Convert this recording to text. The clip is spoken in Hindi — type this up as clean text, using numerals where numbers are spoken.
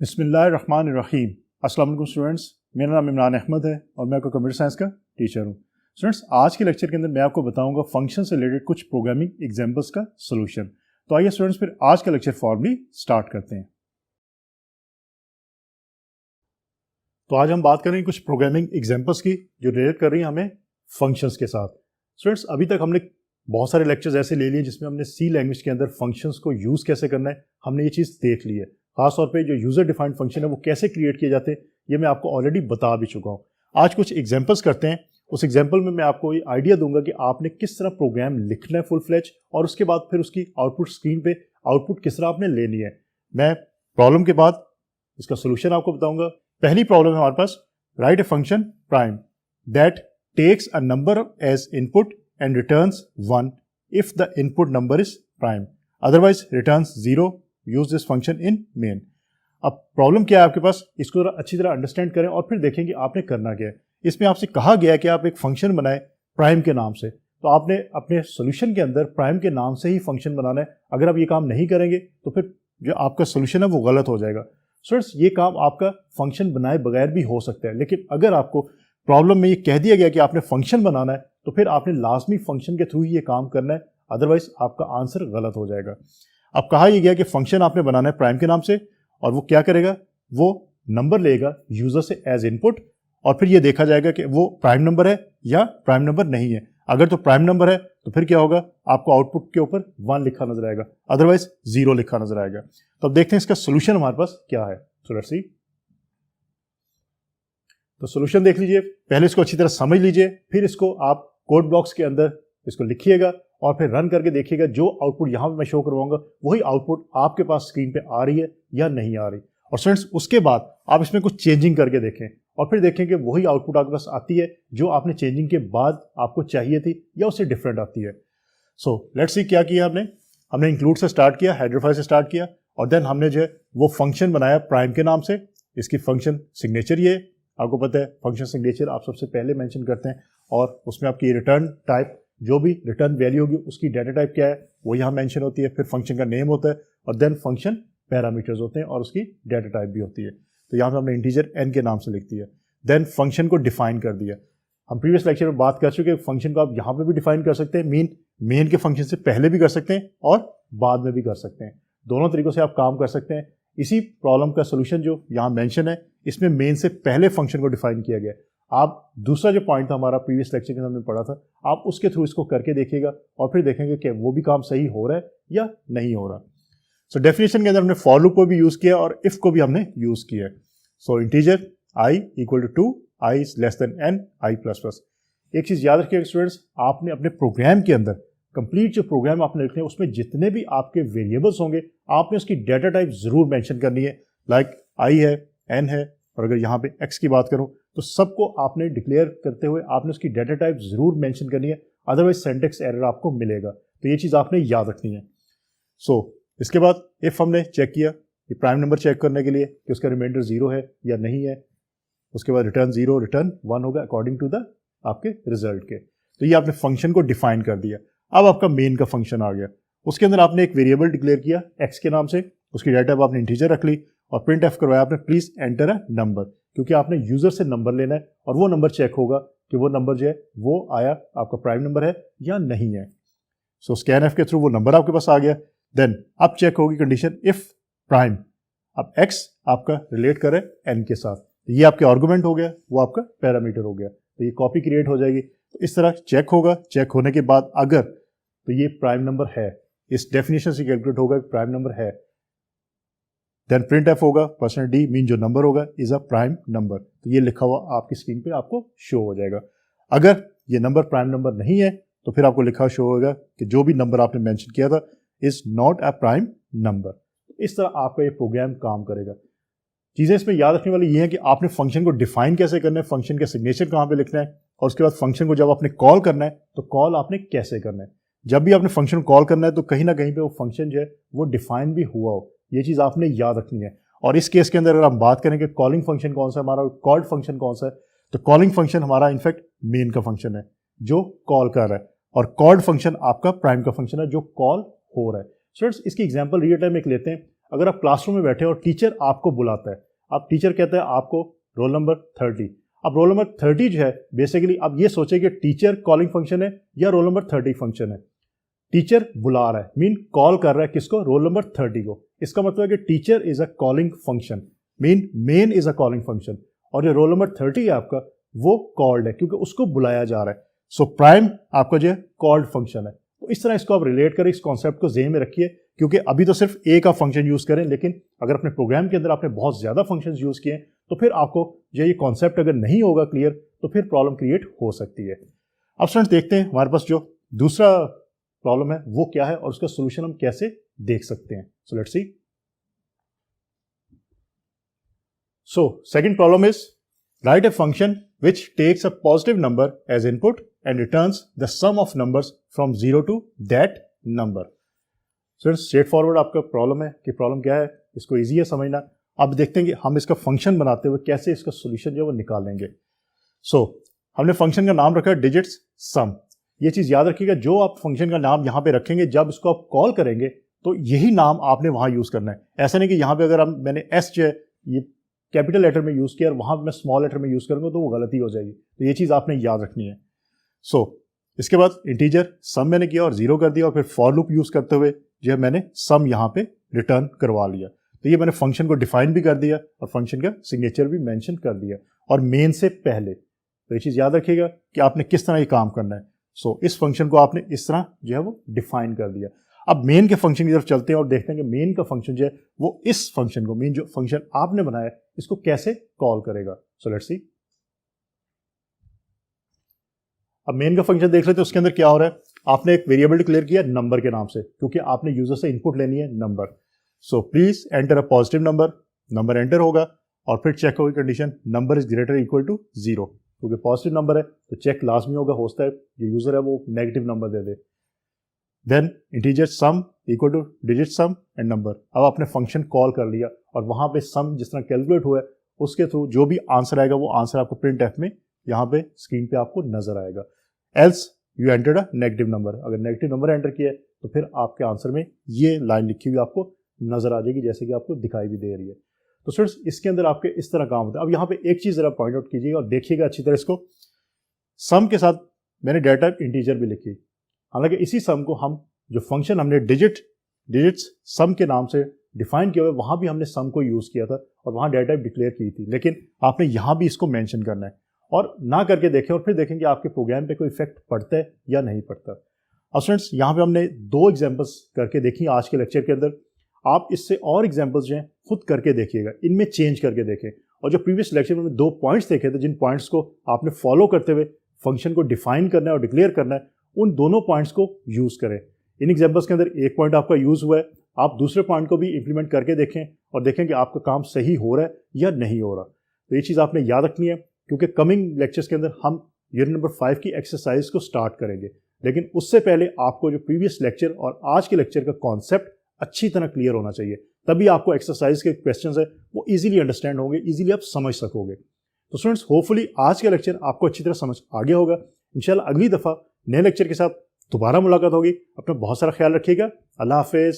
बिस्मिल्लाहिर्रहमानिर्रहीम। अस्सलाम वालेकुम स्टूडेंट्स, मेरा नाम इमरान अहमद है और मैं आपका कंप्यूटर साइंस का टीचर हूँ। स्टूडेंट्स, आज के लेक्चर के अंदर मैं आपको बताऊंगा फंक्शन से रिलेटेड कुछ प्रोग्रामिंग एग्जांपल्स का सॉल्यूशन। तो आइए स्टूडेंट्स फिर आज का लेक्चर फॉर्मली स्टार्ट करते हैं। तो आज हम बात करेंगे कुछ प्रोग्रामिंग एग्जांपल्स की जो रिलेट कर रही हैं हमें फंक्शंस के साथ। स्टूडेंट्स, अभी तक हमने बहुत सारे लेक्चर्स ऐसे ले लिए जिसमें हमने सी लैंग्वेज के अंदर फंक्शंस को यूज़ कैसे करना है हमने ये चीज़ देख ली है। खासतौर पे जो यूज़र डिफाइंड फंक्शन है वो कैसे क्रिएट किए जाते हैं ये मैं आपको ऑलरेडी बता भी चुका हूँ। आज कुछ एग्जांपल्स करते हैं। उस एग्जांपल में मैं आपको ये आइडिया दूंगा कि आपने किस तरह प्रोग्राम लिखना है फुल फ्लेज, और उसके बाद फिर उसकी आउटपुट स्क्रीन पे आउटपुट किस तरह आपने लेनी है। मैं प्रॉब्लम के बाद इसका सोल्यूशन आपको बताऊंगा। पहली प्रॉब्लम है हमारे पास, write a function prime that takes a number as input and returns 1 if the input number is prime, otherwise returns 0. use this function in main. अब प्रॉब्लम क्या है आपके पास, इसको जरा अच्छी तरह अंडरस्टैंड करें और फिर देखें कि आपने करना क्या है। इसमें आपसे कहा गया है कि आप एक फंक्शन बनाएं प्राइम के नाम से, तो आपने अपने सोल्यूशन के अंदर प्राइम के नाम से ही फंक्शन बनाना है। अगर आप ये काम नहीं करेंगे तो फिर जो आपका सोल्यूशन है वो गलत हो जाएगा। स्टूडेंट्स, ये काम आपका फंक्शन बनाए बगैर भी हो सकता है, लेकिन अगर आपको प्रॉब्लम में ये कह दिया गया कि आपने फंक्शन बनाना है तो फिर आपने लाजमी फंक्शन के थ्रू ही ये काम करना है, अदरवाइज आपका आंसर गलत हो जाएगा। अब कहा यह गया कि फंक्शन आपने बनाना है प्राइम के नाम से, और वो क्या करेगा, वो नंबर लेगा यूजर से एज इनपुट, और फिर ये देखा जाएगा कि वो प्राइम नंबर है या प्राइम नंबर नहीं है। अगर तो प्राइम नंबर है तो फिर क्या होगा, आपको आउटपुट के ऊपर 1 लिखा नजर आएगा, अदरवाइज 0 लिखा नजर आएगा। तो अब देखते हैं इसका सोल्यूशन हमारे पास क्या है। So let's see. तो सोल्यूशन देख लीजिए, पहले इसको अच्छी तरह समझ लीजिए, फिर इसको आप कोड ब्लॉक्स के अंदर इसको लिखिएगा और फिर रन करके देखिएगा जो आउटपुट यहाँ पे मैं शो करवाऊंगा वही आउटपुट आपके पास स्क्रीन पे आ रही है या नहीं आ रही। और स्टूडेंट्स, उसके बाद आप इसमें कुछ चेंजिंग करके देखें और फिर देखें कि वही आउटपुट आपके पास आती है जो आपने चेंजिंग के बाद आपको चाहिए थी या उससे डिफरेंट आती है। सो लेट्स सी क्या किया हमने इंक्लूड से स्टार्ट किया, हेडर फाइल से स्टार्ट किया, और देन हमने जो है वो फंक्शन बनाया प्राइम के नाम से। इसकी फंक्शन सिग्नेचर ये आपको पता है, फंक्शन सिग्नेचर आप सबसे पहले मेंशन करते हैं, और उसमें आपकी रिटर्न टाइप, जो भी रिटर्न वैल्यू होगी उसकी डाटा टाइप क्या है वो यहाँ मेंशन होती है। फिर फंक्शन का नेम होता है और देन फंक्शन पैरामीटर्स होते हैं और उसकी डाटा टाइप भी होती है। तो यहाँ पे हमने इंटीजर n के नाम से लिख दिया, देन फंक्शन को डिफाइन कर दिया। हम प्रीवियस लेक्चर में बात कर चुके हैं, फंक्शन को आप यहाँ पे भी डिफाइन कर सकते हैं, मेन के फंक्शन से पहले भी कर सकते हैं और बाद में भी कर सकते हैं। दोनों तरीकों से आप काम कर सकते हैं। इसी प्रॉब्लम का सोल्यूशन जो यहाँ मेंशन है, इसमें मेन से पहले फंक्शन को डिफाइन किया गया। आप दूसरा जो पॉइंट था हमारा प्रीवियस लेक्चर के अंदर हमने पढ़ा था, आप उसके थ्रू इसको करके देखिएगा और फिर देखेंगे कि वो भी काम सही हो रहा है या नहीं हो रहा। सो डेफिनेशन के अंदर हमने फॉर लूप को भी यूज किया और इफ को भी हमने यूज किया। So integer i equal to 2, i is less than n, i plus plus. एक चीज याद रखिएगा स्टूडेंट्स, आपने अपने प्रोग्राम के अंदर कंप्लीट जो प्रोग्राम आपने लिखने हैं उसमें जितने भी आपके वेरिएबल्स होंगे आपने उसकी डाटा टाइप जरूर मेंशन करनी है। लाइक i है, n है, और अगर यहाँ पे x की बात करूँ तो सबको आपने डिक्लेयर करते हुए आपने उसकी डाटा टाइप जरूर मेंशन करनी है, अदरवाइज सिंटैक्स एरर आपको मिलेगा। तो ये चीज़ आपने याद रखनी है। सो इसके बाद इफ हमने चेक किया कि प्राइम नंबर चेक करने के लिए कि उसका रिमाइंडर 0 है या नहीं है, उसके बाद रिटर्न 0 रिटर्न 1 होगा अकॉर्डिंग टू द आपके रिजल्ट के। तो ये आपने फंक्शन को डिफाइन कर दिया। अब आपका मेन का फंक्शन आ गया, उसके अंदर आपने एक वेरिएबल डिक्लेयर किया x के नाम से, उसकी डाटा आपने इंटीजर रख ली और प्रिंट एफ करवाया आपने, प्लीज एंटर अ नंबर, क्योंकि आपने यूजर से नंबर लेना है और वो नंबर चेक होगा कि वो नंबर जो है वो आया आपका प्राइम नंबर है या नहीं है। सो स्कैन एफ के थ्रू वो नंबर आपके पास आ गया। देन अब चेक होगी कंडीशन इफ प्राइम, अब x आपका रिलेट करे n के साथ, तो ये आपके आर्गुमेंट हो गया, वो आपका पैरामीटर हो गया, तो ये कॉपी क्रिएट हो जाएगी। तो इस तरह चेक होगा, चेक होने के बाद अगर तो ये प्राइम नंबर है, इस डेफिनेशन से कैलकुलेट होगा कि प्राइम नंबर है, देन प्रिंट एफ होगा %d मीन जो नंबर होगा इज अ प्राइम नंबर, तो ये लिखा हुआ आपकी स्क्रीन पे आपको शो हो जाएगा। अगर ये नंबर प्राइम नंबर नहीं है तो फिर आपको लिखा शो होगा कि जो भी नंबर आपने मेंशन किया था is not a prime number. इस तरह आपका ये प्रोग्राम काम करेगा। चीज़ें इसमें याद रखने वाली ये है कि आपने फंक्शन को डिफाइन कैसे करना है, फंक्शन का सिग्नेचर कहाँ पे लिखना है, और उसके बाद फंक्शन को जब आपने कॉल करना है तो कॉल आपने कैसे करना है। जब भी आपने फंक्शन कॉल करना है तो कहीं ना कहीं पे वो फंक्शन जो है वो डिफाइन भी हुआ हो, ये चीज़ आपने याद रखनी है। और इस केस के अंदर अगर हम बात करें कि कॉलिंग फंक्शन कौन सा है हमारा, कॉल्ड फंक्शन कौन सा है, तो कॉलिंग फंक्शन हमारा इनफैक्ट मेन का फंक्शन है जो कॉल कर रहा है, और कॉल्ड फंक्शन आपका प्राइम का फंक्शन है जो कॉल हो रहा है। स्टूडेंट्स, इसकी एग्जांपल रियल टाइम एक लेते हैं। अगर आप क्लासरूम में बैठे और टीचर आपको बुलाता है, आप टीचर कहता है आपको रोल नंबर 30, अब रोल नंबर 30 जो है बेसिकली आप ये सोचे कि टीचर कॉलिंग फंक्शन है या रोल नंबर 30 फंक्शन है। टीचर बुला रहा है मीन कॉल कर रहा है किसको, रोल नंबर 30 को। इसका मतलब है कि teacher is a calling function, mean main is a calling function, और जो रोल नंबर 30 है आपका वो कॉल्ड है क्योंकि उसको बुलाया जा रहा है। सो प्राइम आपका जो है कॉल्ड फंक्शन है। तो इस तरह इसको आप रिलेट करें, इस कॉन्सेप्ट को ज़हन में रखिए, क्योंकि अभी तो सिर्फ एक आप फंक्शन यूज़ करें, लेकिन अगर अपने प्रोग्राम के अंदर आपने बहुत ज़्यादा फंक्शंस यूज़ किए तो फिर आपको जो ये कॉन्सेप्ट अगर नहीं होगा क्लियर तो फिर प्रॉब्लम क्रिएट हो सकती है। अब स्टूडेंट्स देखते हैं हमारे पास जो दूसरा प्रॉब्लम है वो क्या है और उसका सोल्यूशन हम कैसे देख सकते हैं। So let's see. So second problem is write a function which takes a positive number as input and returns the sum of numbers from 0 to that number. So straight forward आपका प्रॉब्लम है कि प्रॉब्लम क्या है, इसको इजी है समझना। अब देखते हैं कि हम इसका फंक्शन बनाते हुए कैसे इसका सोल्यूशन जो है वो निकालेंगे। सो हमने फंक्शन का नाम रखा है डिजिट्स सम। ये चीज़ याद रखिएगा, जो आप फंक्शन का नाम यहाँ पे रखेंगे जब इसको आप कॉल करेंगे तो यही नाम आपने वहाँ यूज़ करना है। ऐसा नहीं कि यहाँ पे अगर मैंने एस जो है ये कैपिटल लेटर में यूज़ किया और वहाँ मैं स्मॉल लेटर में यूज़ करूँगा तो वो गलती हो जाएगी। तो ये चीज़ आपने याद रखनी है। सो इसके बाद इंटीजर सम मैंने किया और 0 कर दिया, और फिर फॉर लूप यूज़ करते हुए जो है मैंने सम यहाँ पे रिटर्न करवा लिया। तो ये मैंने फंक्शन को डिफाइन भी कर दिया और फंक्शन का सिग्नेचर भी मेंशन कर दिया, और मेन से पहले। तो ये चीज़ याद रखिएगा कि आपने किस तरह ये काम करना है। सो इस फंक्शन को आपने इस तरह जो है वो डिफाइन कर दिया। अब मेन के फंक्शन की तरफ चलते हैं और देखते हैं कि मेन का फंक्शन जो है वो इस फंक्शन को, मेन जो फंक्शन आपने बनाया है इसको कैसे कॉल करेगा। So let's see. अब मेन का फंक्शन देख लेते हैं, उसके अंदर क्या हो रहा है। आपने एक वेरिएबल डिक्लेयर किया नंबर के नाम से, क्योंकि आपने यूजर से इनपुट लेनी है number. So please enter a positive number, number enter होगा और फिर चेक होगी condition number is greater equal to 0, क्योंकि पॉजिटिव नंबर है तो चेक लाजमी होगा, हो सकता है जो यूजर है वो नेगेटिव नंबर दे दे। Then integer sum equal to digit sum and number. अब आपने फंक्शन कॉल कर लिया और वहाँ पे सम जिस तरह कैलकुलेट हुआ है उसके थ्रू जो भी आंसर आएगा वो आंसर आपको प्रिंट एफ में यहाँ पे स्क्रीन पे आपको नजर आएगा। Else you entered a negative number, अगर नेगेटिव नंबर एंटर किया है तो फिर आपके आंसर में ये लाइन लिखी हुई आपको नजर आ जाएगी, जैसे कि आपको दिखाई भी दे रही है। तो स्टूडेंट्स इसके अंदर आपके इस तरह काम होता है। अब यहाँ पे एक चीज़ ज़रा पॉइंट आउट कीजिएगा और देखिएगा अच्छी तरह इसको। सम के साथ मैंने डेटा टाइप इंटीजर भी लिखी, हालांकि इसी सम को हम जो फंक्शन हमने डिजिट्स सम के नाम से डिफाइन किया हुआ है वहाँ भी हमने सम को यूज़ किया था और वहाँ डेटा टाइप डिक्लेयर की थी, लेकिन आपने यहाँ भी इसको मेंशन करना है और ना करके देखें और फिर देखें कि आपके प्रोग्राम पे कोई इफेक्ट पड़ता है या नहीं पड़ता। अब स्टूडेंट्स यहाँ पे हमने 2 एग्जांपल्स करके देखी आज के लेक्चर के अंदर। आप इससे और एग्जांपल्स जो हैं खुद करके देखिएगा, इनमें चेंज करके देखें। और जो प्रीवियस लेक्चर में 2 पॉइंट्स देखे थे, जिन पॉइंट्स को आपने फॉलो करते हुए फंक्शन को डिफाइन करना है और डिक्लेयर करना है, उन दोनों पॉइंट्स को यूज़ करें। इन एग्जाम्पल्स के अंदर एक पॉइंट आपका यूज़ हुआ है, आप दूसरे पॉइंट को भी इंप्लीमेंट करके देखें और देखें कि आपका काम सही हो रहा है या नहीं हो रहा। तो ये चीज़ आपने याद रखनी है, क्योंकि कमिंग लेक्चर्स के अंदर हम यूनिट नंबर 5 की एक्सरसाइज को स्टार्ट करेंगे, लेकिन उससे पहले आपको जो प्रीवियस लेक्चर और आज के लेक्चर का कॉन्सेप्ट अच्छी तरह क्लियर होना चाहिए, तभी आपको एक्सरसाइज के क्वेश्चंस है वो इजीली अंडरस्टैंड होंगे, इजीली आप समझ सकोगे। तो स्टूडेंट्स होपफुली आज का लेक्चर आपको अच्छी तरह समझ आ गया होगा। इंशाल्लाह अगली दफ़ा नए लेक्चर के साथ दोबारा मुलाकात होगी। अपना बहुत सारा ख्याल रखिएगा। अल्लाह हाफिज़।